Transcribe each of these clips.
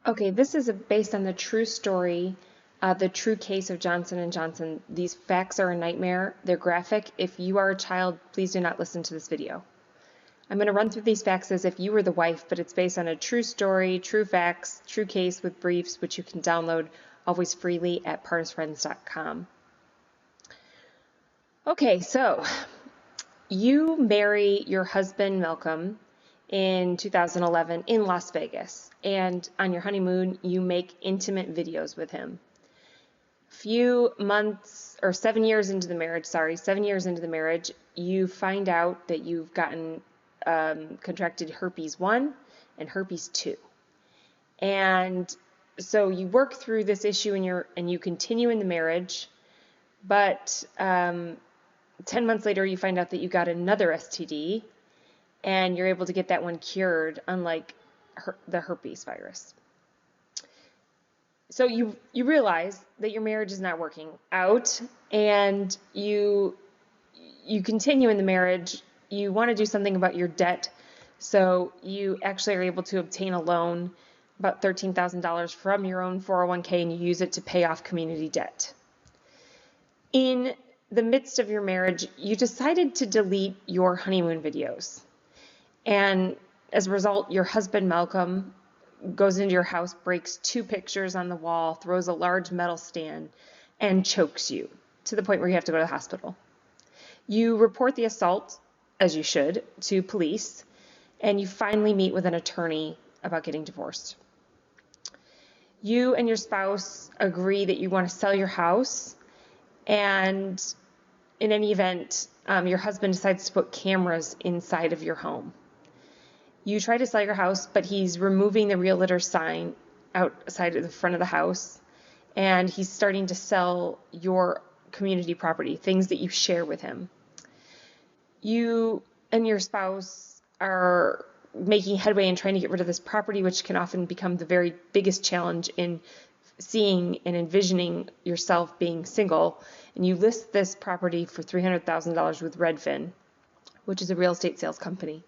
Okay, this is based on the true story, the true case of Johnson and Johnson. These facts are a nightmare. They're graphic. If you are a child, please do not listen to this video. I'm going to run through these facts as if you were the wife, but it's based on a true story, true facts, true case with briefs, which you can download always freely at partisfriends.com. Okay, so you marry your husband, Malcolm, in 2011 in Las Vegas. And on your honeymoon, you make intimate videos with him. Few months or 7 years into the marriage, 7 years into the marriage, you find out that you've gotten contracted herpes 1 and herpes 2. And so you work through this issue and you continue in the marriage, but 10 months later you find out that you got another STD and you're able to get that one cured, unlike the herpes virus. So you realize that your marriage is not working out, and you continue in the marriage. You want to do something about your debt, so you actually are able to obtain a loan, about $13,000 from your own 401k, and you use it to pay off community debt. In the midst of your marriage, you decided to delete your honeymoon videos. And as a result, your husband, Malcolm, goes into your house, breaks 2 pictures on the wall, throws a large metal stand, and chokes you to the point where you have to go to the hospital. You report the assault, as you should, to police, and you finally meet with an attorney about getting divorced. You and your spouse agree that you want to sell your house, and in any event, your husband decides to put cameras inside of your home. You try to sell your house, but he's removing the realtor sign outside of the front of the house, and he's starting to sell your community property, things that you share with him. You and your spouse are making headway in trying to get rid of this property, which can often become the very biggest challenge in seeing and envisioning yourself being single. And you list this property for $300,000 with Redfin, which is a real estate sales company.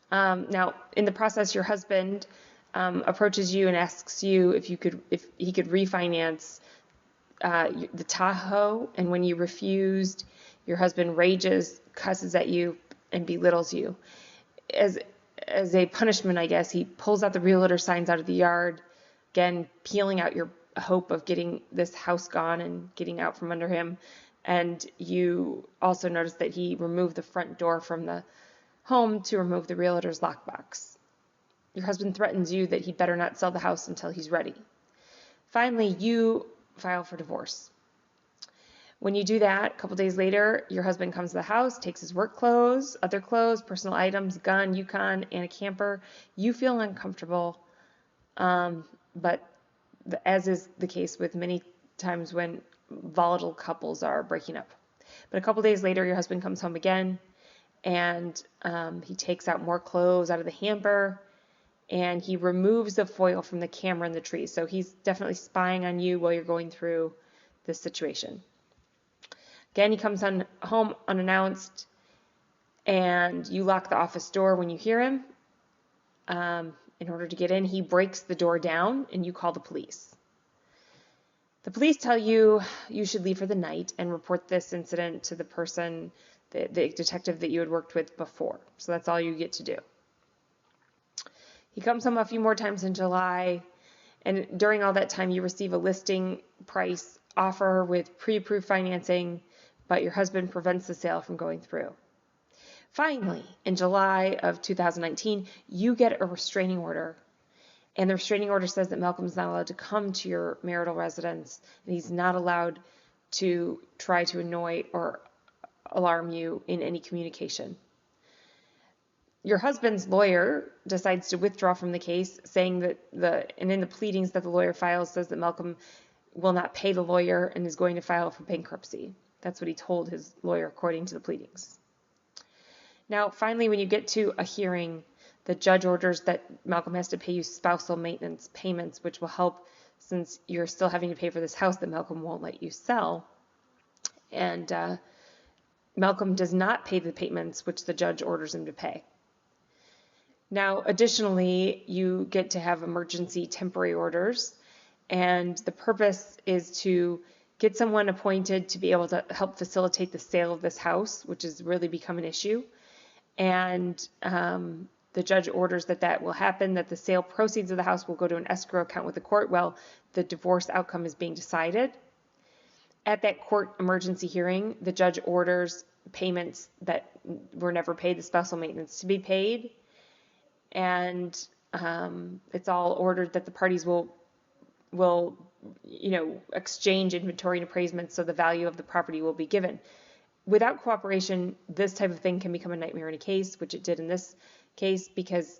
Now, in the process, your husband approaches you and asks you if he could refinance the Tahoe, and when you refused, your husband rages, cusses at you, and belittles you. As a punishment, I guess, he pulls out the realtor signs out of the yard, again, peeling out your hope of getting this house gone and getting out from under him. And you also notice that he removed the front door from the home to remove the realtor's lockbox. Your husband threatens you that he'd better not sell the house until he's ready. Finally, you file for divorce. When you do that, a couple days later, your husband comes to the house, takes his work clothes, other clothes, personal items, gun, Yukon, and a camper. You feel uncomfortable, but as is the case with many times when volatile couples are breaking up. But a couple days later, your husband comes home again, and he takes out more clothes out of the hamper, and he removes the foil from the camera in the tree. So he's definitely spying on you while you're going through this situation. Again, he comes home unannounced, and you lock the office door when you hear him. In order to get in, he breaks the door down, and you call the police. The police tell you you should leave for the night and report this incident to the person, the detective that you had worked with before. So that's all you get to do. He comes home a few more times in July, and during all that time you receive a listing price offer with pre-approved financing, but your husband prevents the sale from going through. Finally, in July of 2019, you get a restraining order, and the restraining order says that Malcolm's not allowed to come to your marital residence, and he's not allowed to try to annoy or alarm you in any communication. Your husband's lawyer decides to withdraw from the case, saying that and in the pleadings that the lawyer files says that Malcolm will not pay the lawyer and is going to file for bankruptcy. That's what he told his lawyer according to the pleadings. Now, finally, when you get to a hearing, the judge orders that Malcolm has to pay you spousal maintenance payments, which will help since you're still having to pay for this house that Malcolm won't let you sell. And Malcolm does not pay the payments which the judge orders him to pay. Now, additionally, you get to have emergency temporary orders, and the purpose is to get someone appointed to be able to help facilitate the sale of this house, which has really become an issue. And the judge orders that will happen, that the sale proceeds of the house will go to an escrow account with the court while the divorce outcome is being decided. At that court emergency hearing, the judge orders payments that were never paid, the spousal maintenance, to be paid. And it's all ordered that the parties will exchange inventory and appraisements, so the value of the property will be given. Without cooperation, this type of thing can become a nightmare in a case, which it did in this case, because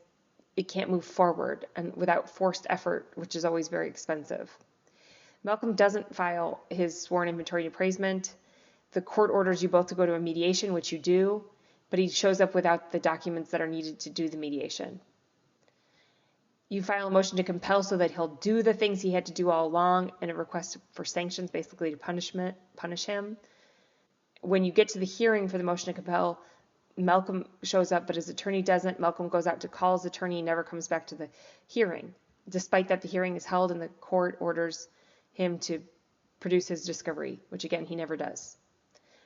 it can't move forward, and without forced effort, which is always very expensive. Malcolm doesn't file his sworn inventory and appraisement. The court orders you both to go to a mediation, which you do, but he shows up without the documents that are needed to do the mediation. You file a motion to compel so that he'll do the things he had to do all along, and a request for sanctions, basically to punish him. When you get to the hearing for the motion to compel, Malcolm shows up, but his attorney doesn't. Malcolm goes out to call his attorney and never comes back to the hearing, despite that the hearing is held and the court orders him to produce his discovery, which again, he never does.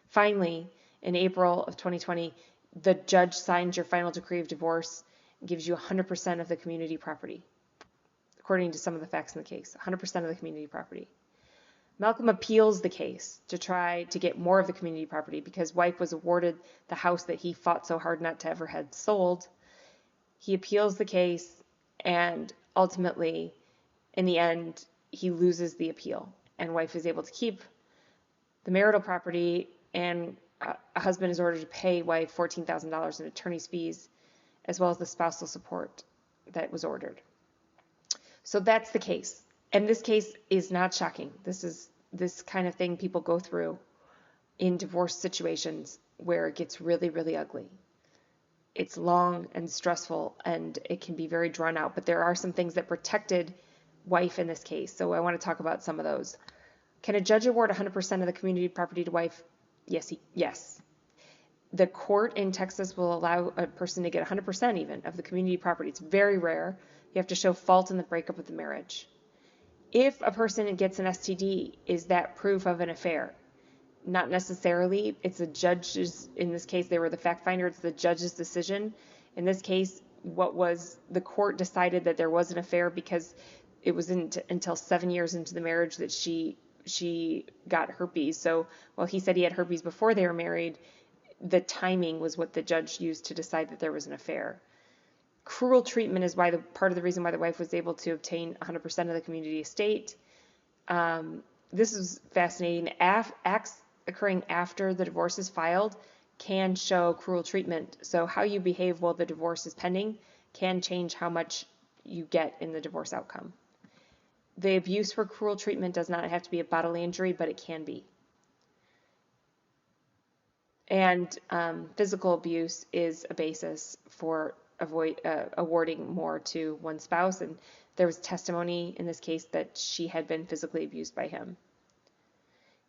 Finally, in April of 2020, the judge signs your final decree of divorce and gives you 100% of the community property, according to some of the facts in the case, 100% of the community property. Malcolm appeals the case to try to get more of the community property because wife was awarded the house that he fought so hard not to ever had sold. He appeals the case, and ultimately, in the end, he loses the appeal, and wife is able to keep the marital property, and a husband is ordered to pay wife $14,000 in attorney's fees, as well as the spousal support that was ordered. So that's the case. And this case is not shocking. This is this kind of thing people go through in divorce situations where it gets really, really ugly. It's long and stressful, and it can be very drawn out, but there are some things that protected wife in this case. So I want to talk about some of those. Can a judge award 100% of the community property to wife? Yes. The court in Texas will allow a person to get 100% even of the community property. It's very rare. You have to show fault in the breakup of the marriage. If a person gets an STD, is that proof of an affair? Not necessarily. It's the judge's, in this case, they were the fact finder. It's the judge's decision. In this case, the court decided that there was an affair because it was until 7 years into the marriage that she got herpes. So while he said he had herpes before they were married, the timing was what the judge used to decide that there was an affair. Cruel treatment is part of the reason why the wife was able to obtain 100% of the community estate. This is fascinating. Acts occurring after the divorce is filed can show cruel treatment. So how you behave while the divorce is pending can change how much you get in the divorce outcome. The abuse for cruel treatment does not have to be a bodily injury, but it can be. And physical abuse is a basis for awarding more to one spouse. And there was testimony in this case that she had been physically abused by him.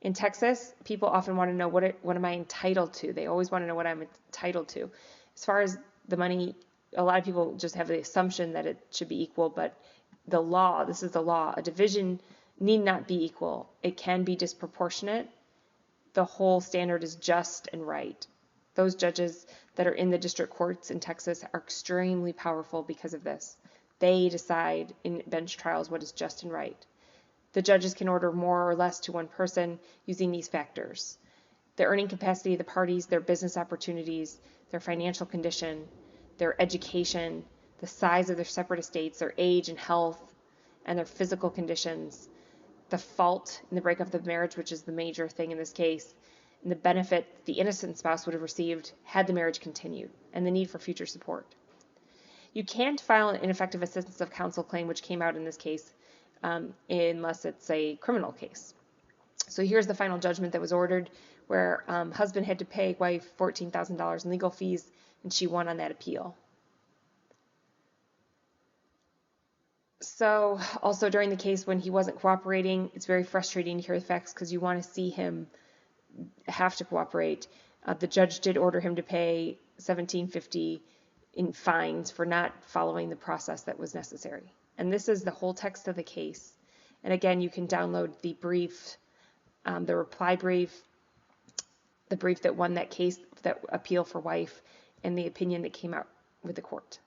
In Texas, people often want to know what am I entitled to? They always want to know what I'm entitled to. As far as the money, a lot of people just have the assumption that it should be equal, but this is the law. A division need not be equal. It can be disproportionate. The whole standard is just and right. Those judges that are in the district courts in Texas are extremely powerful because of this. They decide in bench trials what is just and right. The judges can order more or less to one person using these factors: the earning capacity of the parties, their business opportunities, their financial condition, their education, the size of their separate estates, their age and health, and their physical conditions, the fault in the breakup of the marriage, which is the major thing in this case, and the benefit the innocent spouse would have received had the marriage continued, and the need for future support. You can't file an ineffective assistance of counsel claim, which came out in this case, unless it's a criminal case. So here's the final judgment that was ordered, where husband had to pay wife $14,000 in legal fees, and she won on that appeal. So also during the case when he wasn't cooperating, it's very frustrating to hear the facts because you want to see him have to cooperate. The judge did order him to pay $1,750 in fines for not following the process that was necessary. And this is the whole text of the case. And again, you can download the brief, the reply brief, the brief that won that case, that appeal for wife, and the opinion that came out with the court.